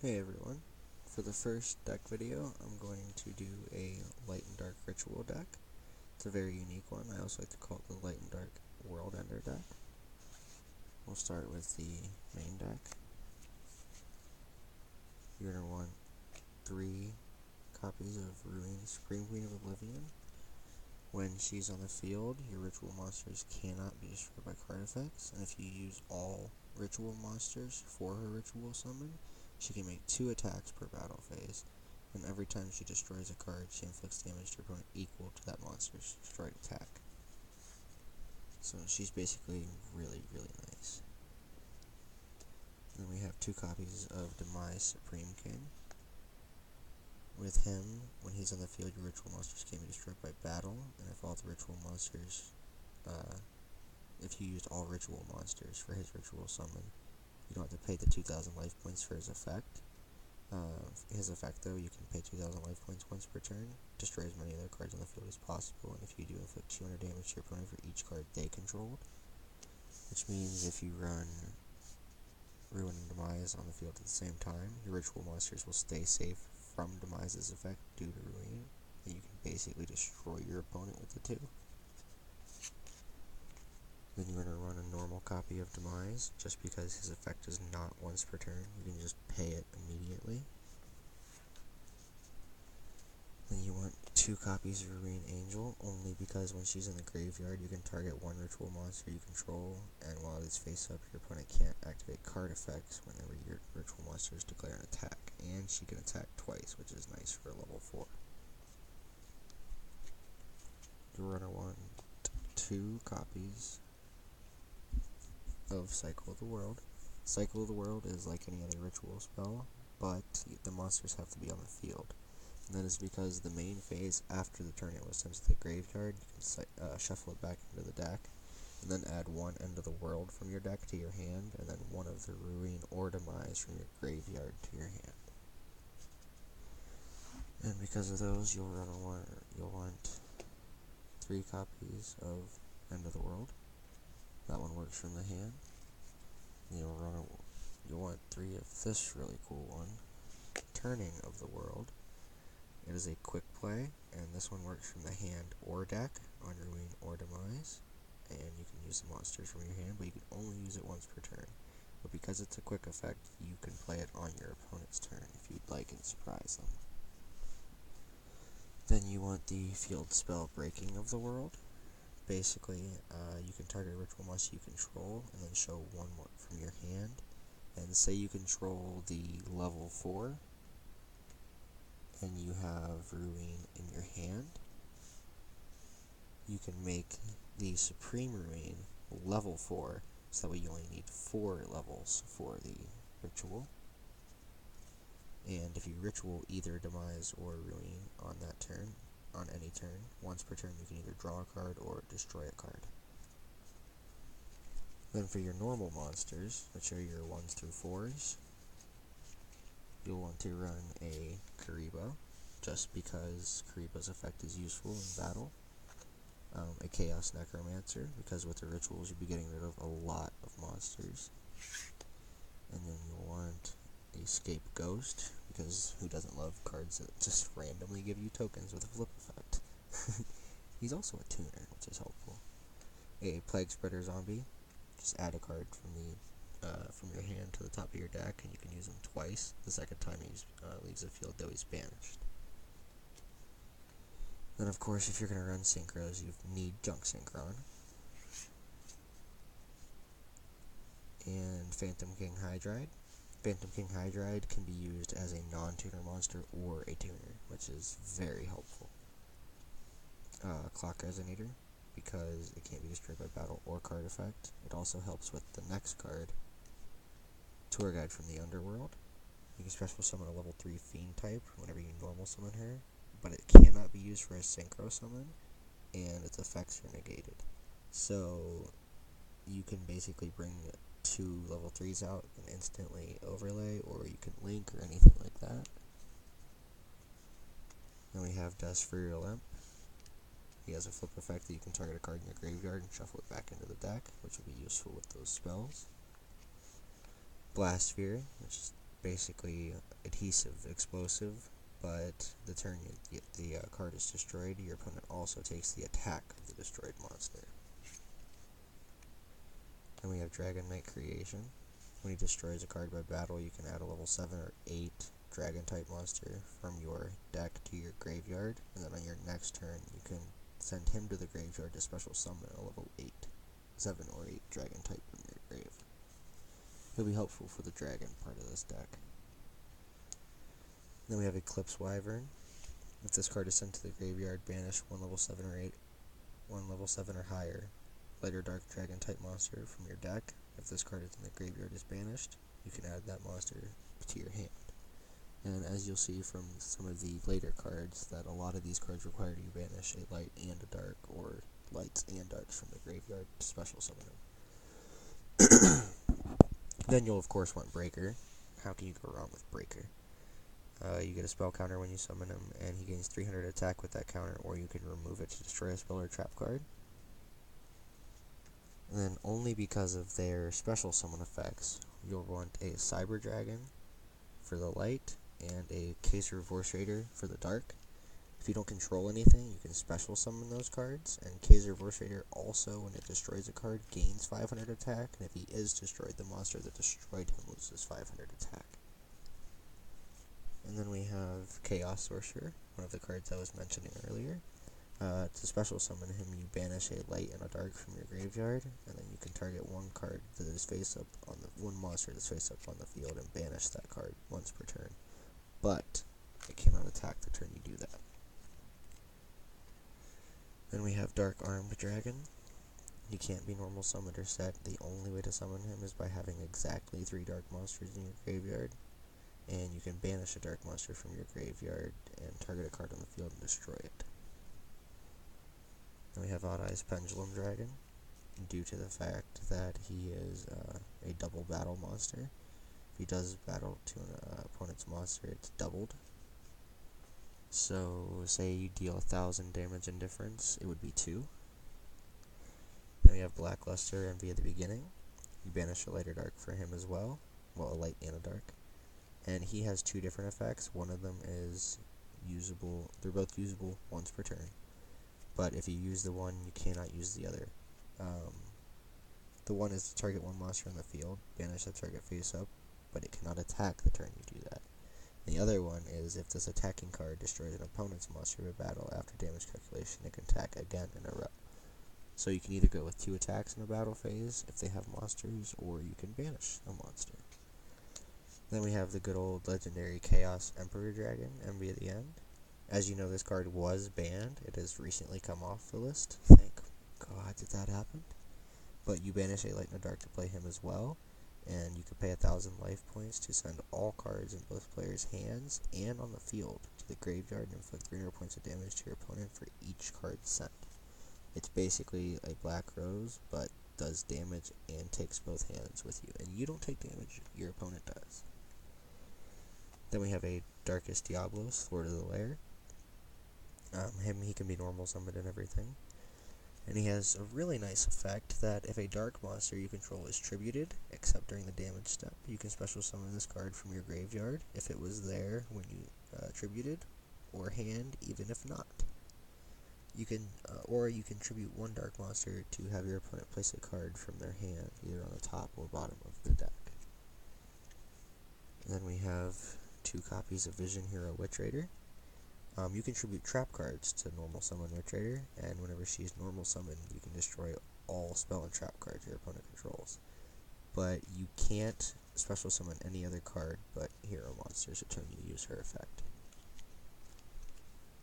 Hey everyone, for the first deck video I'm going to do a light and dark ritual deck. It's a very unique one. I also like to call it the light and dark world ender deck. We'll start with the main deck. You're going to want 3 copies of Ruin Supreme Queen of Oblivion. When she's on the field, your ritual monsters cannot be destroyed by card effects, and if you use all ritual monsters for her ritual summon, she can make 2 attacks per battle phase, and every time she destroys a card, she inflicts damage to her opponent equal to that monster's destroyed attack. So she's basically really nice. Then we have 2 copies of Demise Supreme King. With him, when he's on the field, your ritual monsters can be destroyed by battle, and if all the ritual monsters, if you used all ritual monsters for his ritual summon, you don't have to pay the 2,000 life points for his effect. His effect, though, you can pay 2,000 life points once per turn, destroy as many other cards on the field as possible, and if you do, inflict 200 damage to your opponent for each card they controlled. Which means if you run Ruin and Demise on the field at the same time, your ritual monsters will stay safe from Demise's effect due to Ruin, and you can basically destroy your opponent with the 2. Then you're going to run a normal copy of Demise, just because his effect is not once per turn, you can just pay it immediately. Then you want 2 copies of Ruin Angel, only because when she's in the graveyard, you can target 1 ritual monster you control, and while it is face up, your opponent can't activate card effects whenever your ritual monsters declare an attack, and she can attack twice, which is nice for level 4. You're going to want 2 copies of Cycle of the World. Cycle of the World is like any other ritual spell, but the monsters have to be on the field. And that is because the main phase after the turn it was sent to the graveyard, you can shuffle it back into the deck, and then add 1 End of the World from your deck to your hand, and then 1 of the Ruin or Demise from your graveyard to your hand. And because of those, you'll want 3 copies of End of the World. That one works from the hand. You'll want 3 of this really cool one, Turning of the World. It is a quick play, and this one works from the hand or deck on Ruin or Demise, and you can use the monsters from your hand, but you can only use it once per turn. But because it's a quick effect, you can play it on your opponent's turn if you'd like and surprise them. Then you want the field spell Breaking of the World. Basically, you can target a ritual monster you control, and then show 1 more from your hand, and say you control the level 4, and you have Ruin in your hand, you can make the Supreme Ruin level 4, so that way you only need 4 levels for the ritual. And if you ritual either Demise or Ruin on that turn, on any turn, once per turn you can either draw a card or destroy a card. Then for your normal monsters, which are your 1s through 4s, you'll want to run a Kuriboh, just because Kuriboh's effect is useful in battle. A Chaos Necromancer, because with the rituals you'll be getting rid of a lot of monsters. And then you'll want a Scapeghost, because who doesn't love cards that just randomly give you tokens with a flip effect? He's also a tuner, which is helpful. A Plaguespreader zombie, just add a card from your hand to the top of your deck, and you can use him twice. The second time he leaves the field, though, he's banished. Then, of course, if you're going to run synchros, you need Junk Synchron. And Phantom King Hydryde. Phantom King Hydryde can be used as a non-tuner monster or a tuner, which is very helpful. Clock Resonator, because it can't be destroyed by battle or card effect. It also helps with the next card, Tour Guide from the Underworld. You can special summon a level 3 Fiend type whenever you normal summon her, but it cannot be used for a Synchro summon, and its effects are negated. So you can basically bring 2 level 3s out and instantly overlay, or you can link or anything like that. Then we have Dust for your Limp. He has a flip effect that you can target a card in your graveyard and shuffle it back into the deck, which will be useful with those spells. Blast Sphere, which basically adhesive explosive, but the turn the card is destroyed, your opponent also takes the attack of the destroyed monster. Then we have Dragon Knight Creation. When he destroys a card by battle, you can add a level 7 or 8 dragon type monster from your deck to your graveyard, and then on your next turn you can send him to the graveyard to special summon a level 7 or 8 dragon type from your grave. He'll be helpful for the dragon part of this deck. Then we have Eclipse Wyvern. If this card is sent to the graveyard, banish one level 7 or higher light or dark dragon type monster from your deck. If this card is in the graveyard is banished, you can add that monster to your hand. And as you'll see from some of the later cards, that a lot of these cards require you banish a light and a dark, or lights and darks from the graveyard to special summon them. Then you'll of course want Breaker. How can you go wrong with Breaker? You get a spell counter when you summon him, and he gains 300 attack with that counter, or you can remove it to destroy a spell or trap card. And then only because of their special summon effects, you'll want a Cyber Dragon for the light, and a Kaiser Resonator for the dark. If you don't control anything, you can special summon those cards, and Kaiser Resonator also, when it destroys a card, gains 500 attack, and if he is destroyed, the monster that destroyed him loses 500 attack. And then we have Chaos Sorcerer, one of the cards I was mentioning earlier. To special summon him, you banish a light and a dark from your graveyard, and then you can target one card that is face up on one monster that's face up on the field and banish that card once per turn. But it cannot attack the turn you do that. Then we have Dark Armed Dragon. He can't be normal summoned or set. The only way to summon him is by having exactly 3 dark monsters in your graveyard, and you can banish a dark monster from your graveyard and target a card on the field and destroy it. Then we have Odd Eyes Pendulum Dragon, due to the fact that he is a double battle monster. If he does battle to an opponent's monster, it's doubled. So, say you deal 1,000 damage indifference, it would be 2. Then we have Blackluster, Envy at the beginning. You banish a light or dark for him as well. Well, a light and a dark. And he has 2 different effects. One of them is usable, they're both usable once per turn. But if you use the one, you cannot use the other. The one is to target one monster in the field, banish that target face up, but it cannot attack the turn you do that. And the other one is if this attacking card destroys an opponent's monster in a battle after damage calculation, it can attack again in a row. So you can either go with 2 attacks in a battle phase if they have monsters, or you can banish a monster. Then we have the good old legendary Chaos Emperor Dragon, Envy at the end. As you know, this card was banned. It has recently come off the list. Thank God that that happened. But you banish a light and a dark to play him as well, and you can pay 1,000 life points to send all cards in both players' hands and on the field to the graveyard and inflict 300 points of damage to your opponent for each card sent. It's basically a Black Rose, but does damage and takes both hands with you. And you don't take damage, your opponent does. Then we have a Darkest Diablos, Lord of the Lair. He can be normal summoned and everything. And he has a really nice effect that if a dark monster you control is tributed, except during the damage step, you can special summon this card from your graveyard if it was there when you tributed, or hand even if not. You can, or you can tribute one dark monster to have your opponent place a card from their hand, either on the top or bottom of the deck. And then we have 2 copies of Vision Hero Witch Raider. You can tribute trap cards to normal summon Witch Raider, and whenever she is normal summoned, you can destroy all spell and trap cards your opponent controls. But you can't special summon any other card but hero monsters the turn you use her effect.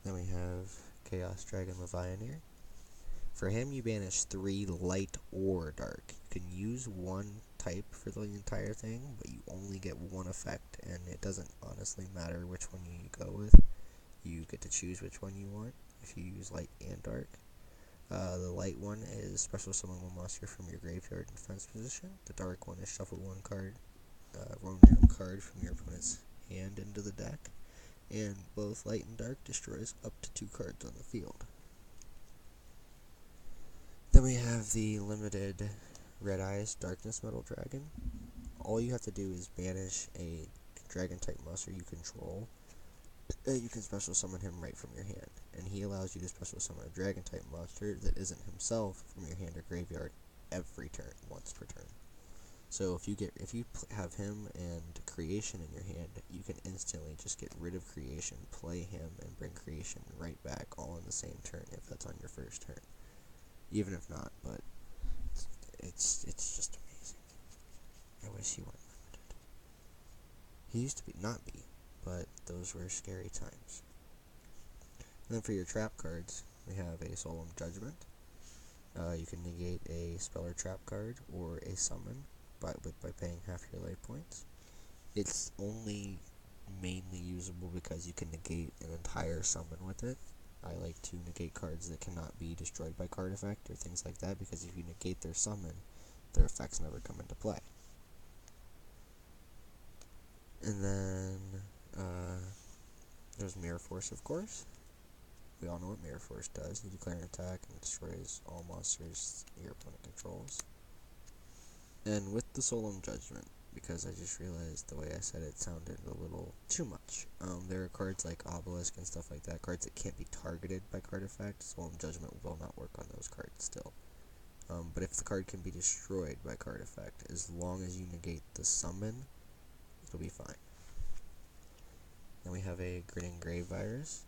Then we have Chaos Dragon Levianeer. For him, you banish 3 light or dark. You can use one type for the entire thing, but you only get one effect, and it doesn't honestly matter which one you go with. You get to choose which one you want if you use light and dark. The light one is special summon one monster from your graveyard in defense position. The dark one is shuffle one random card from your opponent's hand into the deck. And both light and dark destroys up to 2 cards on the field. Then we have the limited Red Eyes Darkness Metal Dragon. All you have to do is banish a dragon type monster you control, you can special summon him right from your hand, and he allows you to special summon a dragon type monster that isn't himself from your hand or graveyard every turn, once per turn. So if you have him and creation in your hand, you can instantly just get rid of creation, play him, and bring creation right back all in the same turn if that's on your first turn. Even if not, but it's just amazing. I wish he weren't limited. He used to not be, but those were scary times. And then for your trap cards, we have a Solemn Judgment. You can negate a spell or trap card or a summon by paying half your life points. It's only mainly usable because you can negate an entire summon with it. I like to negate cards that cannot be destroyed by card effect or things like that, because if you negate their summon, their effects never come into play. And then there's Mirror Force, of course. We all know what Mirror Force does. You declare an attack and it destroys all monsters your opponent controls. And with the Solemn Judgment, because I just realized the way I said it sounded a little too much. There are cards like Obelisk and stuff like that, cards that can't be targeted by card effect. Solemn Judgment will not work on those cards still. But if the card can be destroyed by card effect, as long as you negate the summon, it'll be fine. Then we have a Grinning Grave Virus.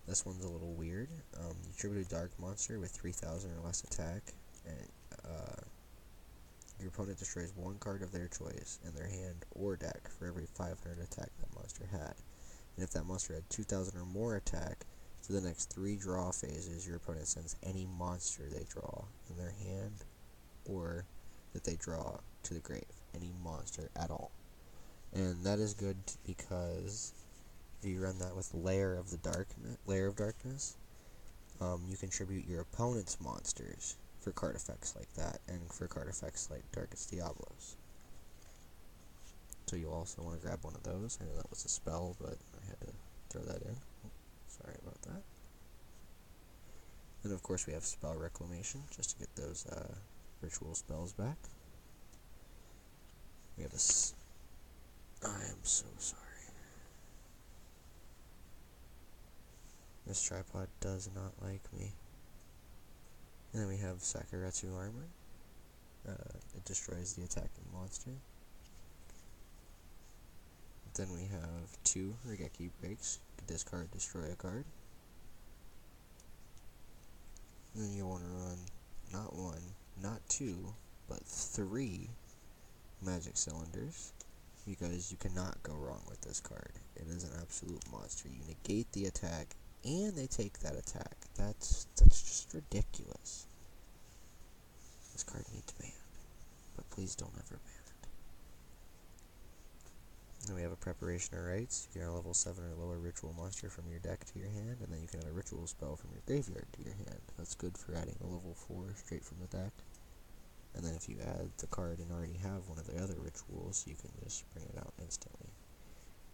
This one's a little weird. You tribute a dark monster with 3,000 or less attack, and your opponent destroys one card of their choice in their hand or deck for every 500 attack that monster had. And if that monster had 2,000 or more attack, for the next 3 draw phases, your opponent sends any monster they draw in their hand or that they draw to the grave. Any monster at all. And that is good because if you run that with Lair of Darkness, you contribute your opponent's monsters for card effects like that, and for card effects like Darkest Diablos. So you'll also want to grab one of those. I know that was a spell, but I had to throw that in. Sorry about that. Then of course we have Spell Reclamation, just to get those ritual spells back. We have this. I am so sorry. This tripod does not like me. And then we have Sakuretsu Armor. It destroys the attacking monster. Then we have 2 Regeki Breaks. Discard, destroy a card. And then you want to run not 1, not 2, but 3 Magic Cylinders, because you cannot go wrong with this card. It is an absolute monster. You negate the attack, and they take that attack. That's just ridiculous. This card needs banned, but please don't ever ban it. Then we have a Preparation of Rites. You can add a level 7 or lower ritual monster from your deck to your hand, and then you can add a ritual spell from your graveyard to your hand. That's good for adding a level 4 straight from the deck. And then if you add the card and already have one of the other rituals, you can just bring it out instantly.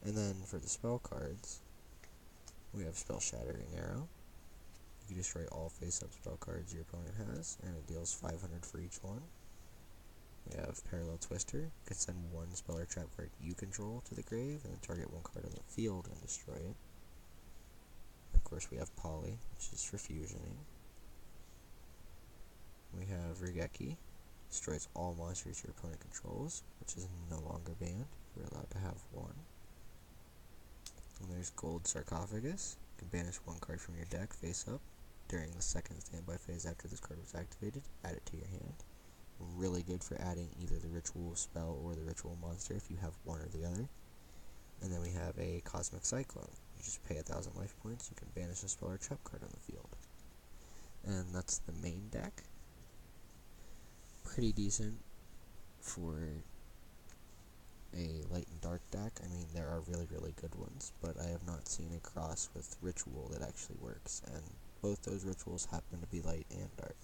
And then for the spell cards, we have Spell Shattering Arrow. You can destroy all face-up spell cards your opponent has, and it deals 500 for each one. We have Parallel Twister. You can send one spell or trap card you control to the grave, and then target one card on the field and destroy it. Of course, we have Poly, which is for fusioning. We have Regeki. Destroys all monsters your opponent controls, which is no longer banned. You're allowed to have one. And there's Gold Sarcophagus. You can banish one card from your deck face up during the second standby phase after this card was activated. Add it to your hand. Really good for adding either the ritual spell or the ritual monster if you have one or the other. And then we have a Cosmic Cyclone. You just pay 1,000 life points. You can banish a spell or trap card on the field. And that's the main deck. Pretty decent for a light and dark deck. I mean, there are really, really good ones, but I have not seen a cross with ritual that actually works, and both those rituals happen to be light and dark.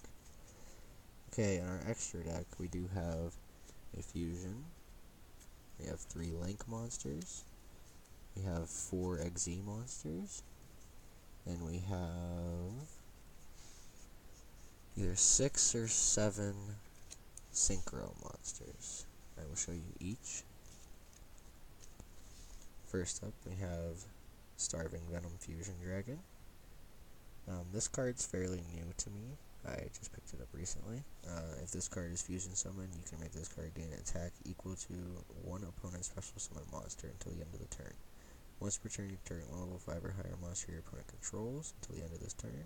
Okay, in our extra deck, we do have a fusion. We have 3 Link monsters. We have 4 Exe monsters. And we have either 6 or 7 Synchro monsters. I will show you each. First up, we have Starving Venom Fusion Dragon. This card's fairly new to me. I just picked it up recently. If this card is fusion summoned, you can make this card gain an attack equal to one opponent's special summon monster until the end of the turn. Once per turn, you target one level 5 or higher monster your opponent controls until the end of this turn.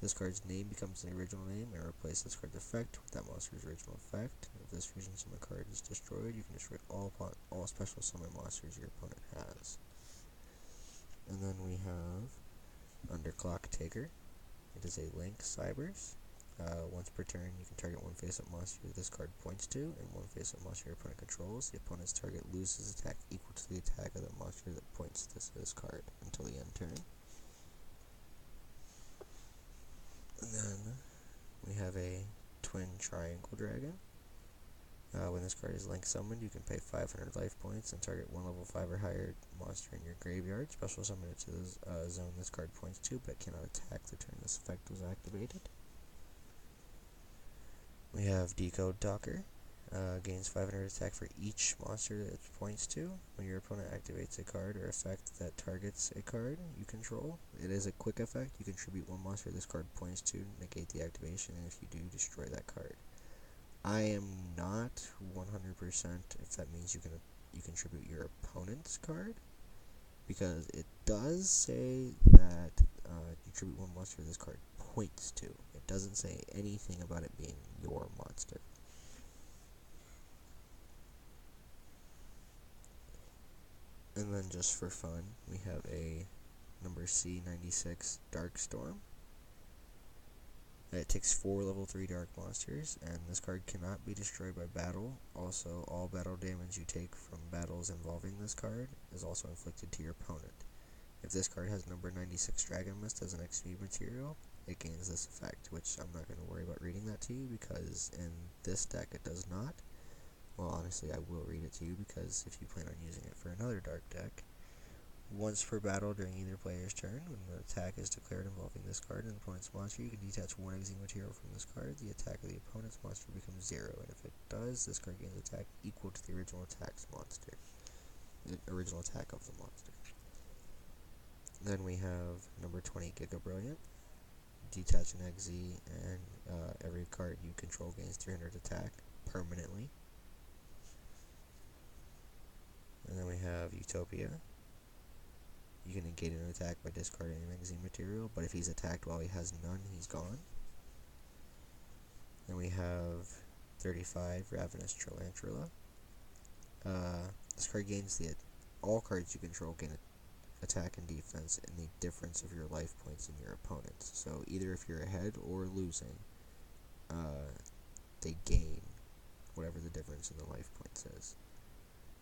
This card's name becomes the original name and replace this card's effect with that monster's original effect. If this fusion summon card is destroyed, you can destroy all special summon monsters your opponent has. And then we have Underclock Taker. It is a Link Cybers. Once per turn, you can target one face-up monster this card points to, and one face-up monster your opponent controls. The opponent's target loses attack equal to the attack of the monster that points to this card until the end turn. And then we have a Twin Triangle Dragon. When this card is Link summoned, you can pay 500 life points and target one level 5 or higher monster in your graveyard. Special summon it to the zone this card points to, but cannot attack the turn this effect was activated. We have Decode Talker. Gains 500 attack for each monster that it points to. When your opponent activates a card or effect that targets a card you control, it is a quick effect. You contribute one monster this card points to, negate the activation, and if you do, destroy that card. I am not 100% if that means you contribute your opponent's card, because it does say that you contribute one monster this card points to. It doesn't say anything about it being your monster. And then just for fun, we have a number C96 Darkstorm. It takes 4 level 3 dark monsters, and this card cannot be destroyed by battle. Also, all battle damage you take from battles involving this card is also inflicted to your opponent. If this card has number 96 Dragon Mist as an XP material, it gains this effect, which I'm not going to worry about reading that to you, because in this deck it does not. Well, honestly, I will read it to you, because if you plan on using it for another dark deck, once per battle during either player's turn, when an attack is declared involving this card and the opponent's monster, you can detach one exile material from this card. The attack of the opponent's monster becomes 0, and if it does, this card gains attack equal to the original attack of the monster. Then we have number 20 Giga Brilliant. Detach an exile, and every card you control gains 300 attack permanently. And then we have Utopia. You can negate an attack by discarding an exile material, but if he's attacked while he has none, he's gone. Then we have 35 Ravenous Tarantula. This card gains all cards you control gain attack and defense and the difference of your life points in your opponent's. So either if you're ahead or losing, they gain whatever the difference in the life points is.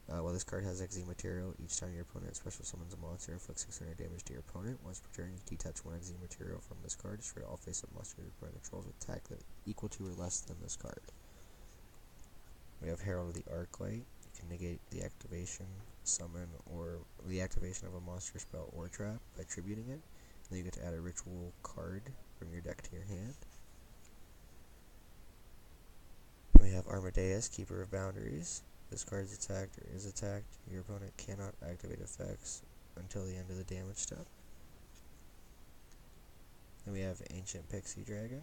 While this card has exile material, each time your opponent special summons a monster, inflicts 600 damage to your opponent. Once per turn, you detach one exile material from this card, destroy all face-up monsters your opponent controls with attack that equal to or less than this card. We have Herald of the Arclight. You can negate the activation, summon, or the activation of a monster spell or trap by tributing it. And then you get to add a ritual card from your deck to your hand. We have Armageddon, Keeper of Boundaries. This card is attacked or is attacked. Your opponent cannot activate effects until the end of the damage step. Then we have Ancient Pixie Dragon.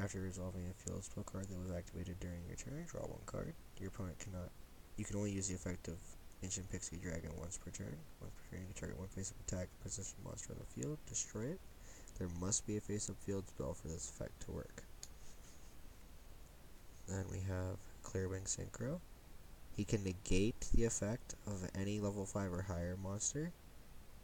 After resolving a field spell card that was activated during your turn, draw one card. Your opponent cannot. You can only use the effect of Ancient Pixie Dragon once per turn. Once per turn, you can target one face-up attack position monster on the field, destroy it. There must be a face-up field spell for this effect to work. Then we have Clearwing Synchro. He can negate the effect of any level 5 or higher monster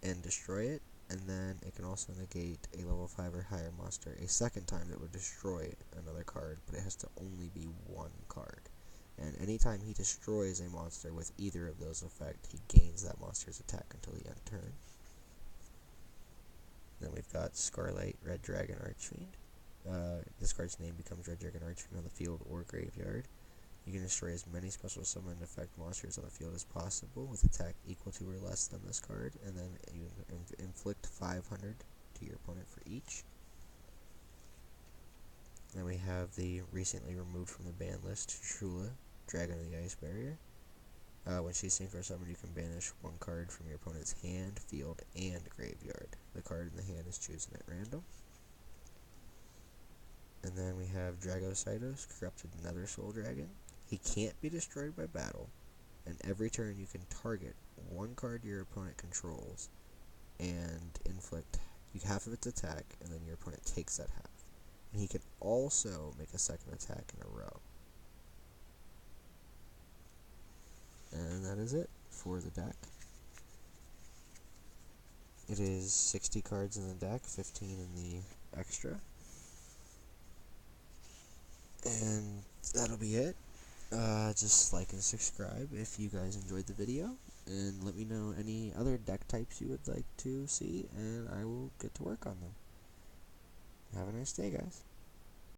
and destroy it, and then it can also negate a level 5 or higher monster a second time that would destroy another card, but it has to only be one card. And anytime he destroys a monster with either of those effects, he gains that monster's attack until the end turn. Then we've got Scarlet Red Dragon Archfiend. This card's name becomes Red Dragon Archfiend on the field or graveyard. You can destroy as many special summon effect monsters on the field as possible with attack equal to or less than this card, and then you inflict 500 to your opponent for each. Then we have the recently removed from the ban list Trishula, Dragon of the Ice Barrier. When she's synchro summoned, you can banish one card from your opponent's hand, field, and graveyard. The card in the hand is chosen at random. And then we have Dragocytos, Corrupted Nether Soul Dragon. He can't be destroyed by battle, and every turn you can target one card your opponent controls and inflict half of its attack, and then your opponent takes that half. And he can also make a second attack in a row. And that is it for the deck. It is 60 cards in the deck, 15 in the extra. And that'll be it. Just like and subscribe if you guys enjoyed the video, and let me know any other deck types you would like to see, and I will get to work on them. Have a nice day, guys.